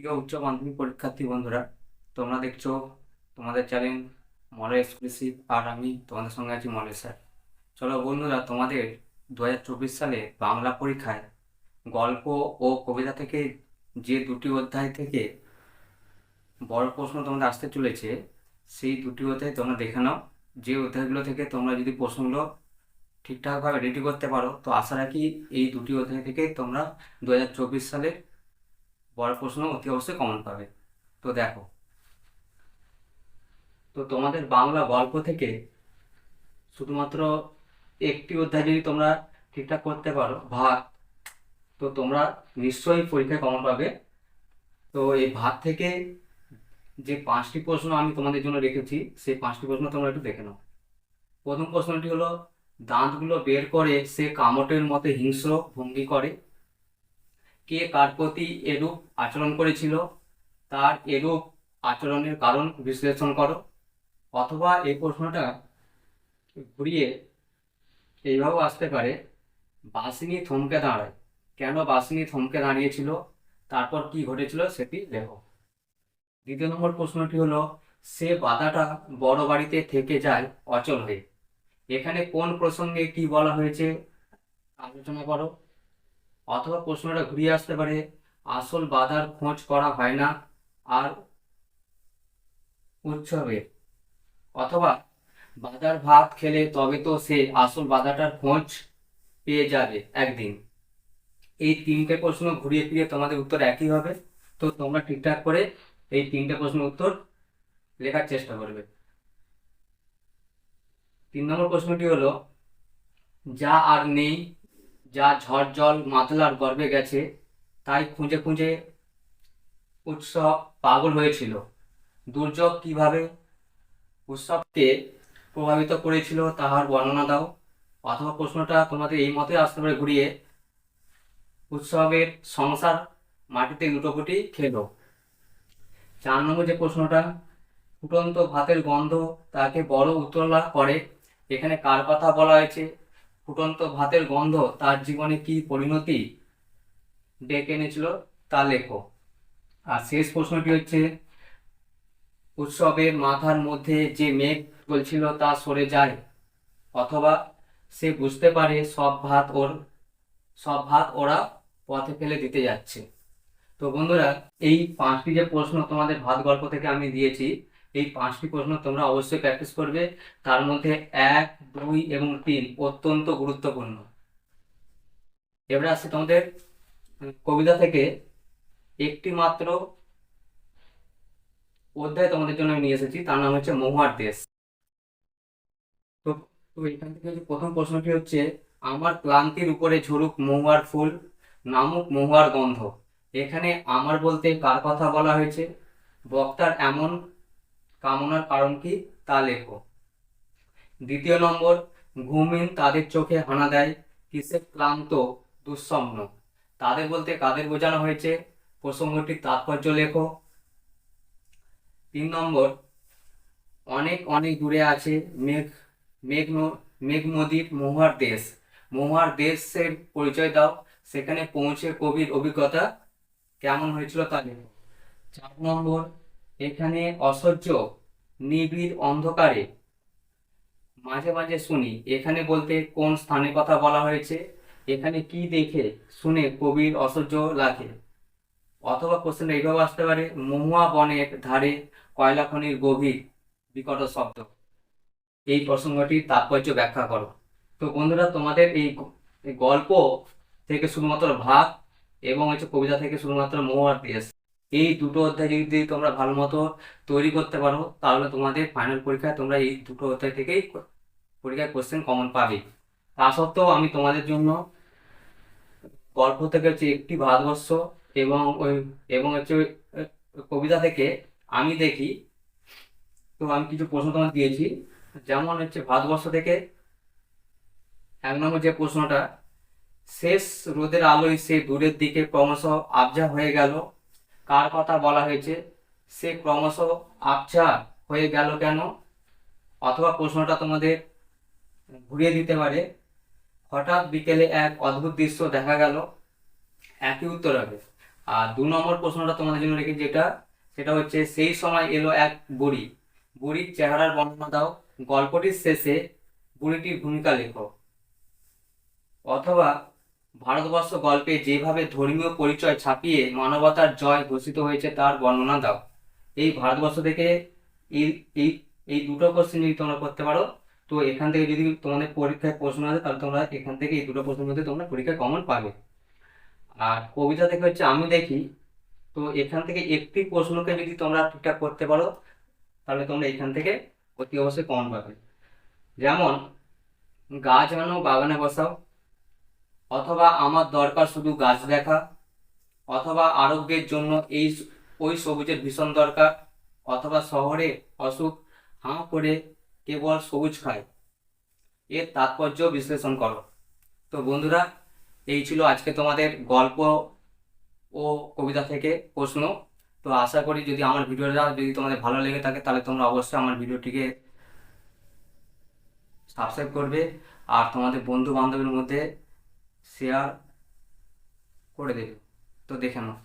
প্রিয় উচ্চ মাধ্যমিক পরীক্ষার্থী বন্ধুরা, তোমরা দেখছো তোমাদের চ্যানেল মডেল এক্সক্লুসিভ। আর আমি তোমাদের সঙ্গে আছি মডেল স্যার। চলো বন্ধুরা, তোমাদের 2024 সালে বাংলা পরীক্ষায় গল্প ও কবিতা থেকে যে দুটি অধ্যায় থেকে বড় প্রশ্ন তোমাদের আসতে চলেছে, সেই দুটি অধ্যায় তোমরা দেখে নাও। যে অধ্যায়গুলো থেকে তোমরা যদি প্রশ্নগুলো ঠিকঠাকভাবে রেডি করতে পারো, তো আশা রাখি এই দুটি অধ্যায় থেকে তোমরা 2024 সালে বড় প্রশ্ন অতি অবশ্যই কমন পাবে। তো দেখো, তো তোমাদের বাংলা গল্প থেকে শুধুমাত্র একটি অধ্যায় যদি তোমরা ঠিকঠাক করতে পারো, ভাত, তো তোমরা নিশ্চয়ই পরীক্ষায় কমন পাবে। তো এই ভাত থেকে যে 5টি প্রশ্ন আমি তোমাদের জন্য রেখেছি, সেই 5টি প্রশ্ন তোমরা একটু দেখে নাও। প্রথম প্রশ্নটি হলো, দাঁতগুলো বের করে সে কামটের মতো হিংস্র ভঙ্গি করে। কে কার প্রতি এরূপ আচরণ করেছিল, তার এরূপ আচরণের কারণ বিশ্লেষণ করো। অথবা এই প্রশ্নটা ঘুরিয়ে এইভাবেও আসতে পারে, বাসিনী থমকে দাঁড়ায়, কেন বাসিনী থমকে দাঁড়িয়েছিল, তারপর কি ঘটেছিল সেটি লেখো। দ্বিতীয় নম্বর প্রশ্নটি হলো, সে বাধাটা বড় বাড়িতে থেকে যায় অচল হয়ে। এখানে কোন প্রসঙ্গে কি বলা হয়েছে আলোচনা করো। অথবা প্রশ্নটা ঘুরিয়ে আসতে পারে, আসল বাধার খোঁজ করা হয় না আর উৎসবের। অথবা বাধার ভাত খেলে তবে তো সে আসল বাধাটার খোঁজ পেয়ে যাবে একদিন। এই তিনটে প্রশ্ন ঘুরিয়ে ফিরিয়ে তোমাদের উত্তর একই হবে। তো তোমরা ঠিকঠাক করে এই তিনটে প্রশ্নের উত্তর লেখার চেষ্টা করবে। 3 নম্বর প্রশ্নটি হলো, যা আর নেই, যা ঝড় জল মাতলার গর্ভে গেছে, তাই খুঁজে খুঁজে উৎসব পাগল হয়েছিল। দুর্যোগ কিভাবে উৎসবকে প্রভাবিত করেছিল তাহার বর্ণনা দাও। অথবা প্রশ্নটা তোমাদের এই মতে আসতে পারে ঘুরিয়ে, উৎসবের সংসার মাটিতে লুটোপুটি খেলো। 4 নম্বর যে প্রশ্নটা, ফুটন্ত ভাতের গন্ধ তাকে বড় উতলা করে। এখানে কার কথা বলা হয়েছে, ফুটন্ত ভাতের গন্ধ তার জীবনে কি পরিণতি ডেকে এনেছিল তা লেখো। আর শেষ প্রশ্নটি হচ্ছে, উৎসবের মাথার মধ্যে যে মেঘ চলছিল তা সরে যায়। অথবা সে বুঝতে পারে সব ভাত ওরা পথে ফেলে দিতে যাচ্ছে। তো বন্ধুরা, এই 5টি যে প্রশ্ন তোমাদের ভাত গল্প থেকে আমি দিয়েছি, এই 5টি প্রশ্ন তোমরা অবশ্যই প্র্যাকটিস করবে। তার মধ্যে 1, 2 এবং 3 অত্যন্ত গুরুত্বপূর্ণ। এবারে আসছে তোমাদের কবিতা থেকে একটি মাত্র অধ্যায় তোমাদের জন্য আমি নিয়ে এসেছি, তার নাম হচ্ছে মহুয়ার দেশ। তো তো এখান থেকে যে প্রথম প্রশ্নটি হচ্ছে, আমার ক্লান্তির উপরে ঝরুক মহুয়ার ফুল, নামুক মহুয়ার গন্ধ। এখানে আমার বলতে কার কথা বলা হয়েছে, বক্তার এমন কামনার কারণ কি তা লেখো। 2 নম্বর, ঘুমহীন তাদের চোখে হানা দেয়, কিসের ক্লান্ত দুঃস্বপ্ন। তাদের বলতে কাদের বোঝানো হয়েছে, প্রসঙ্গটির তাৎপর্য লেখো। 3 নম্বর, অনেক অনেক দূরে আছে মেঘ মেঘ মেঘ নদীর মহুয়ার দেশ। মহুয়ার দেশের পরিচয় দাও, সেখানে পৌঁছে কবির অভিজ্ঞতা কেমন হয়েছিল তা লেখো। 4 নম্বর, এখানে অসহ্য নিবিড় অন্ধকারে মাঝে মাঝে শুনি। এখানে বলতে কোন স্থানের কথা বলা হয়েছে, এখানে কি দেখে শুনে কবির অসহ্য লাগে। অথবা কোশ্চেন এইভাবে আসতে পারে, মহুয়া বনের ধারে কয়লা খনির গভীর বিকট শব্দ। এই প্রসঙ্গটির তাৎপর্য ব্যাখ্যা করো। তো বন্ধুরা, তোমাদের এই গল্প থেকে শুধুমাত্র ভাগ এবং হচ্ছে কবিতা থেকে শুধুমাত্র মহুয়ার দেশ, এই দুটো অধ্যায় যদি তোমরা ভালো মতো তৈরি করতে পারো, তাহলে তোমাদের ফাইনাল পরীক্ষায় তোমরা এই দুটো অধ্যায় থেকেই পরীক্ষায় কোশ্চেন কমন পাবে। তা সত্ত্বেও আমি তোমাদের জন্য গল্প থেকে হচ্ছে একটি ভারতবর্ষ এবং হচ্ছে কবিতা থেকে আমি দেখি, তো আমি কিছু প্রশ্ন তোমার দিয়েছি। যেমন হচ্ছে ভারতবর্ষ থেকে 1 নম্বর যে প্রশ্নটা, শেষ রোদের আলোয় সে দূরের দিকে ক্রমশ আবঝা হয়ে গেল, কার কথা বলা হয়েছে, সে ক্রমশ আবঝা হয়ে গেল কেন। অথবা প্রশ্নটা তোমাদের ঘুরিয়ে দিতে পারে, হঠাৎ বিকেলে এক অদ্ভুত দৃশ্য দেখা গেল, একই উত্তর হবে, আর 2 নম্বর প্রশ্নটা তোমাদের জন্য রেখেছি, যেটা সেটা হচ্ছে, সেই সময় এলো এক বুড়ি, বুড়ির চেহারার বর্ণনা দাও, গল্পটির শেষে বুড়িটির ভূমিকা লেখো। অথবা, ভারতবর্ষ গল্পে যেভাবে ধর্মীয় পরিচয় ছাপিয়ে মানবতার জয় ঘোষিত হয়েছে তার বর্ণনা দাও। এই ভারতবর্ষ থেকে এই এই এই দুটো কোশ্চেন যদি তোমরা করতে পারো, তো এখান থেকে যদি তোমাদের পরীক্ষায় প্রশ্ন আসে, তাহলে তোমরা এখান থেকে এই দুটো প্রশ্নের মধ্যে তোমরা পরীক্ষায় কমন পাবে। আর কবিতা থেকে হচ্ছে আমি দেখি, তো এখান থেকে একটি প্রশ্নকে যদি তোমরা ঠিকঠাক করতে পারো, তাহলে তোমরা এখান থেকে অতি অবশ্যই কমন পাবে। যেমন, গাছ আনো বাগানে বসাও, অথবা আমার দরকার শুধু গাছ দেখা, অথবা আরোগ্যের জন্য ওই সবুজের ভীষণ দরকার, অথবা শহরে অসুখ হাঁ করে কেবল সবুজ খায়, এর তাৎপর্য বিশ্লেষণ করো। তো বন্ধুরা, এই ছিল আজকে তোমাদের গল্প ও কবিতা থেকে প্রশ্ন। তো আশা করি যদি আমার ভিডিওটা যদি তোমাদের ভালো লেগে থাকে, তাহলে তোমরা অবশ্যই আমার ভিডিওটিকে সাবস্ক্রাইব করবে আর তোমাদের বন্ধু বান্ধবের মধ্যে শেয়ার করে দেবে। তো দেখে নাও।